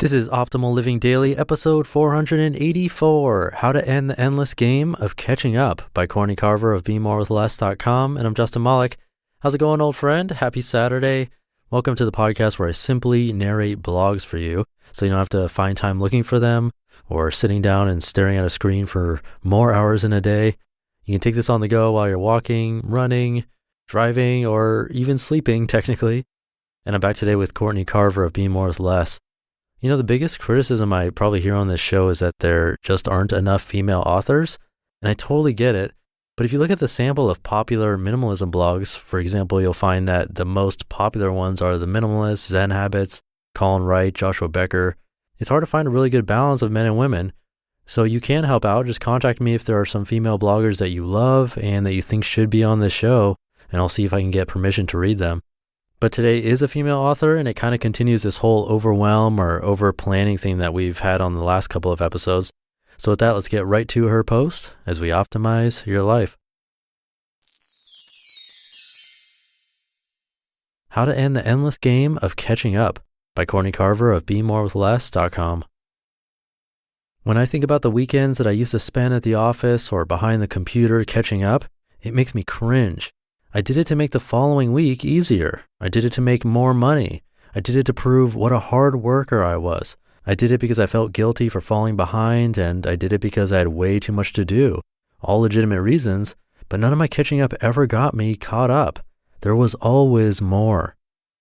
This is Optimal Living Daily, episode 484, How to End the Endless Game of Catching Up by Courtney Carver of BeMoreWithLess.com, and I'm Justin Malik. How's it going, old friend? Happy Saturday. Welcome to the podcast where I simply narrate blogs for you, so you don't have to find time looking for them or sitting down and staring at a screen for more hours in a day. You can take this on the go while you're walking, running, driving, or even sleeping, technically. And I'm back today with Courtney Carver of Be More with Less. You know, the biggest criticism I probably hear on this show is that there just aren't enough female authors, and I totally get it. But if you look at the sample of popular minimalism blogs, for example, you'll find that the most popular ones are The Minimalist, Zen Habits, Colin Wright, Joshua Becker. It's hard to find a really good balance of men and women. So you can help out. Just contact me if there are some female bloggers that you love and that you think should be on this show, and I'll see if I can get permission to read them. But today is a female author, and it kind of continues this whole overwhelm or over planning thing that we've had on the last couple of episodes. So with that, let's get right to her post as we optimize your life. How to End the Endless Game of Catching Up by Courtney Carver of BeMoreWithLess.com. When I think about the weekends that I used to spend at the office or behind the computer catching up, it makes me cringe. I did it to make the following week easier. I did it to make more money. I did it to prove what a hard worker I was. I did it because I felt guilty for falling behind, and I did it because I had way too much to do. All legitimate reasons, but none of my catching up ever got me caught up. There was always more.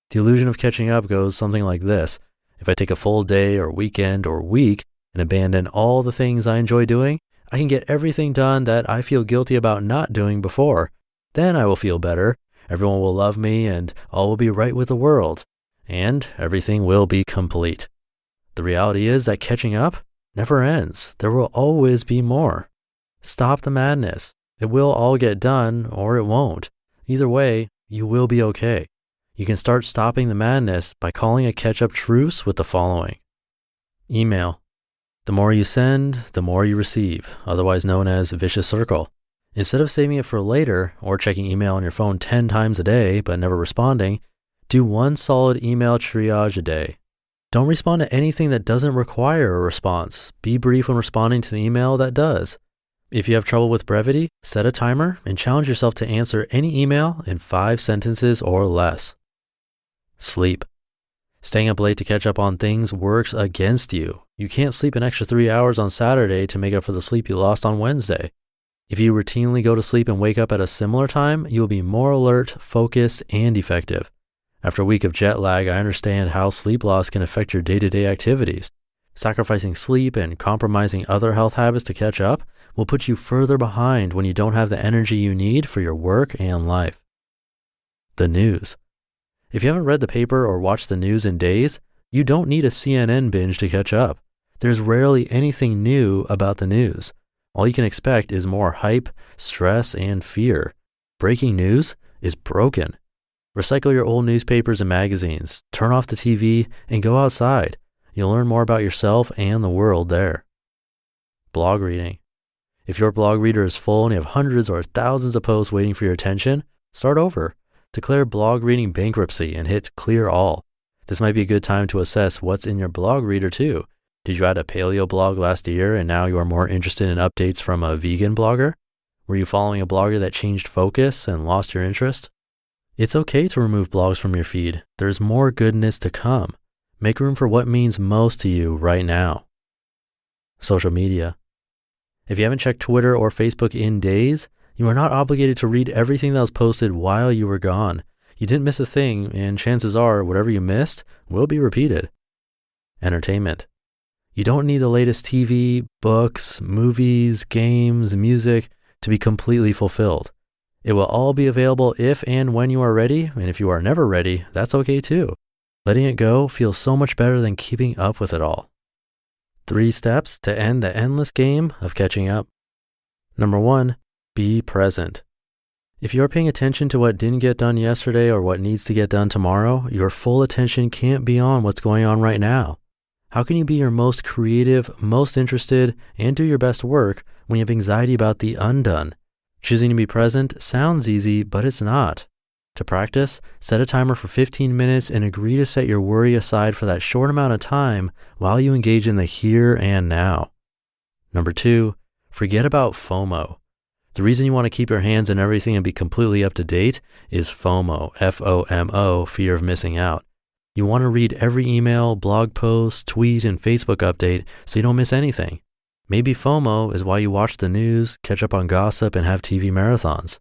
The illusion of catching up goes something like this. If I take a full day or weekend or week and abandon all the things I enjoy doing, I can get everything done that I feel guilty about not doing before. Then I will feel better, everyone will love me, and all will be right with the world, and everything will be complete. The reality is that catching up never ends. There will always be more. Stop the madness. It will all get done, or it won't. Either way, you will be okay. You can start stopping the madness by calling a catch-up truce with the following. Email. The more you send, the more you receive, otherwise known as vicious circle. Instead of saving it for later or checking email on your phone 10 times a day but never responding, do one solid email triage a day. Don't respond to anything that doesn't require a response. Be brief when responding to the email that does. If you have trouble with brevity, set a timer and challenge yourself to answer any email in 5 sentences or less. Sleep. Staying up late to catch up on things works against you. You can't sleep an extra 3 hours on Saturday to make up for the sleep you lost on Wednesday. If you routinely go to sleep and wake up at a similar time, you will be more alert, focused, and effective. After a week of jet lag, I understand how sleep loss can affect your day-to-day activities. Sacrificing sleep and compromising other health habits to catch up will put you further behind when you don't have the energy you need for your work and life. The news. If you haven't read the paper or watched the news in days, you don't need a CNN binge to catch up. There's rarely anything new about the news. All you can expect is more hype, stress, and fear. Breaking news is broken. Recycle your old newspapers and magazines, turn off the TV, and go outside. You'll learn more about yourself and the world there. Blog reading. If your blog reader is full and you have hundreds or thousands of posts waiting for your attention, start over. Declare blog reading bankruptcy and hit clear all. This might be a good time to assess what's in your blog reader too. Did you add a paleo blog last year and now you are more interested in updates from a vegan blogger? Were you following a blogger that changed focus and lost your interest? It's okay to remove blogs from your feed. There's more goodness to come. Make room for what means most to you right now. Social media. If you haven't checked Twitter or Facebook in days, you are not obligated to read everything that was posted while you were gone. You didn't miss a thing, and chances are whatever you missed will be repeated. Entertainment. You don't need the latest TV, books, movies, games, music to be completely fulfilled. It will all be available if and when you are ready, and if you are never ready, that's okay too. Letting it go feels so much better than keeping up with it all. 3 steps to end the endless game of catching up. Number 1, be present. If you're paying attention to what didn't get done yesterday or what needs to get done tomorrow, your full attention can't be on what's going on right now. How can you be your most creative, most interested, and do your best work when you have anxiety about the undone? Choosing to be present sounds easy, but it's not. To practice, set a timer for 15 minutes and agree to set your worry aside for that short amount of time while you engage in the here and now. Number 2, forget about FOMO. The reason you want to keep your hands in everything and be completely up to date is FOMO, F-O-M-O, fear of missing out. You want to read every email, blog post, tweet, and Facebook update so you don't miss anything. Maybe FOMO is why you watch the news, catch up on gossip, and have TV marathons.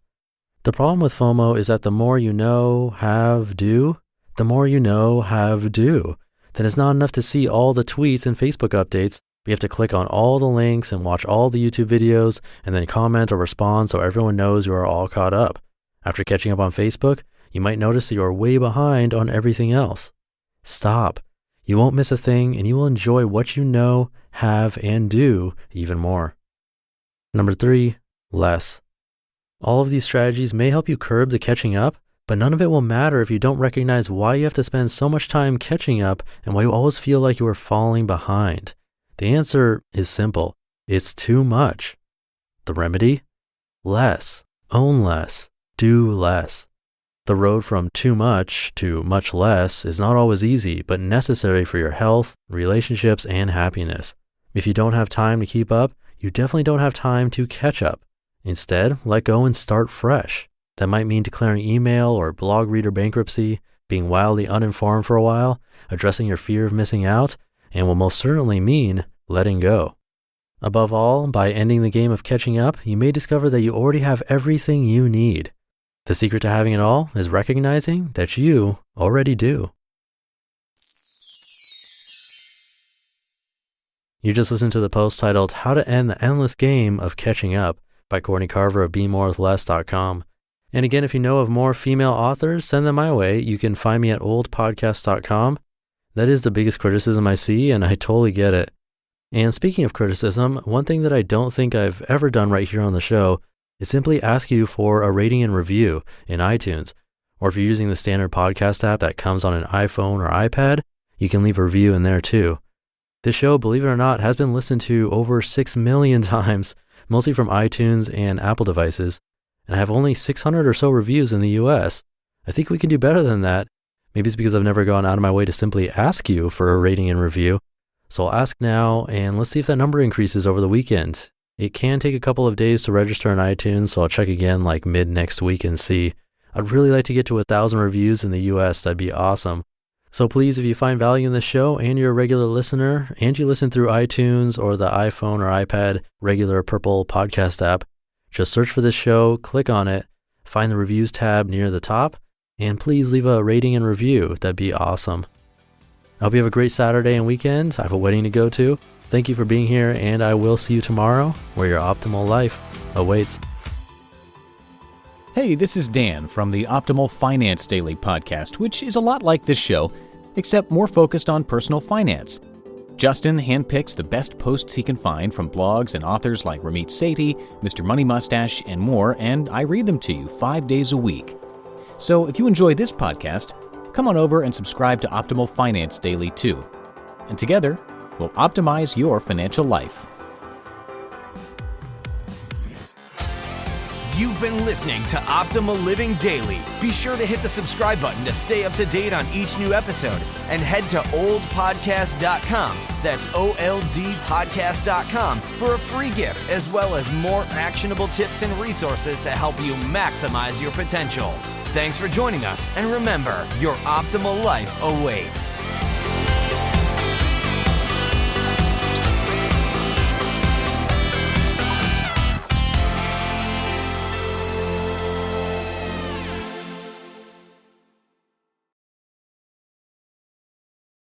The problem with FOMO is that the more you know, have, do, the more you know, have, do. Then it's not enough to see all the tweets and Facebook updates. You have to click on all the links and watch all the YouTube videos and then comment or respond so everyone knows you are all caught up. After catching up on Facebook, you might notice that you are way behind on everything else. Stop. You won't miss a thing and you will enjoy what you know, have, and do even more. Number 3, less. All of these strategies may help you curb the catching up, but none of it will matter if you don't recognize why you have to spend so much time catching up and why you always feel like you are falling behind. The answer is simple. It's too much. The remedy? Less. Own less. Do less. The road from too much to much less is not always easy, but necessary for your health, relationships, and happiness. If you don't have time to keep up, you definitely don't have time to catch up. Instead, let go and start fresh. That might mean declaring email or blog reader bankruptcy, being wildly uninformed for a while, addressing your fear of missing out, and will most certainly mean letting go. Above all, by ending the game of catching up, you may discover that you already have everything you need. The secret to having it all is recognizing that you already do. You just listened to the post titled How to End the Endless Game of Catching Up by Courtney Carver of BeMoreWithLess.com. And again, if you know of more female authors, send them my way. You can find me at oldpodcast.com. That is the biggest criticism I see, and I totally get it. And speaking of criticism, one thing that I don't think I've ever done right here on the show is simply ask you for a rating and review in iTunes. Or if you're using the standard podcast app that comes on an iPhone or iPad, you can leave a review in there too. This show, believe it or not, has been listened to over 6 million times, mostly from iTunes and Apple devices, and I have only 600 or so reviews in the US. I think we can do better than that. Maybe it's because I've never gone out of my way to simply ask you for a rating and review. So I'll ask now, and let's see if that number increases over the weekend. It can take a couple of days to register in iTunes, so I'll check again like mid next week and see. I'd really like to get to 1,000 reviews in the US. That'd be awesome. So please, if you find value in this show and you're a regular listener and you listen through iTunes or the iPhone or iPad regular purple podcast app, just search for this show, click on it, find the reviews tab near the top, and please leave a rating and review. That'd be awesome. I hope you have a great Saturday and weekend. I have a wedding to go to. Thank you for being here, and I will see you tomorrow where your optimal life awaits. Hey, this is Dan from the Optimal Finance Daily podcast, which is a lot like this show, except more focused on personal finance. Justin handpicks the best posts he can find from blogs and authors like Ramit Sethi, Mr. Money Mustache, and more, and I read them to you 5 days a week. So if you enjoy this podcast, come on over and subscribe to Optimal Finance Daily too. And together, we'll optimize your financial life. You've been listening to Optimal Living Daily. Be sure to hit the subscribe button to stay up to date on each new episode and head to oldpodcast.com. That's OLDpodcast.com for a free gift as well as more actionable tips and resources to help you maximize your potential. Thanks for joining us, and remember, your optimal life awaits.